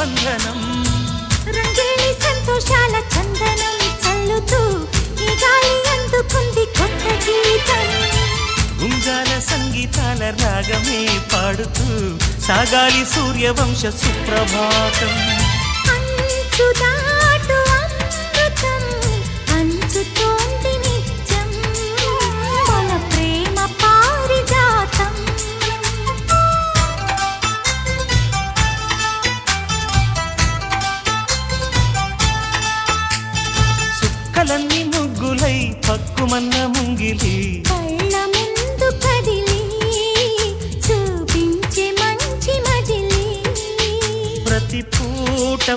బంధనం రంగేలి సంతోషాల చందనం చల్లుతూ ఈ గాలి అందుకుంది కొత్త గీతం ఉంగాల సంగీతాల రాగమే పాడుతూ సాగాలి సూర్యవంశ సుప్రభాతం అంచుదాటు అమృతం అంచుతోంది నిత్యం మన ప్రేమ పారిజాతం సుక్కలన్నీ ముగ్గులై పక్కుమన్న ముంగిలి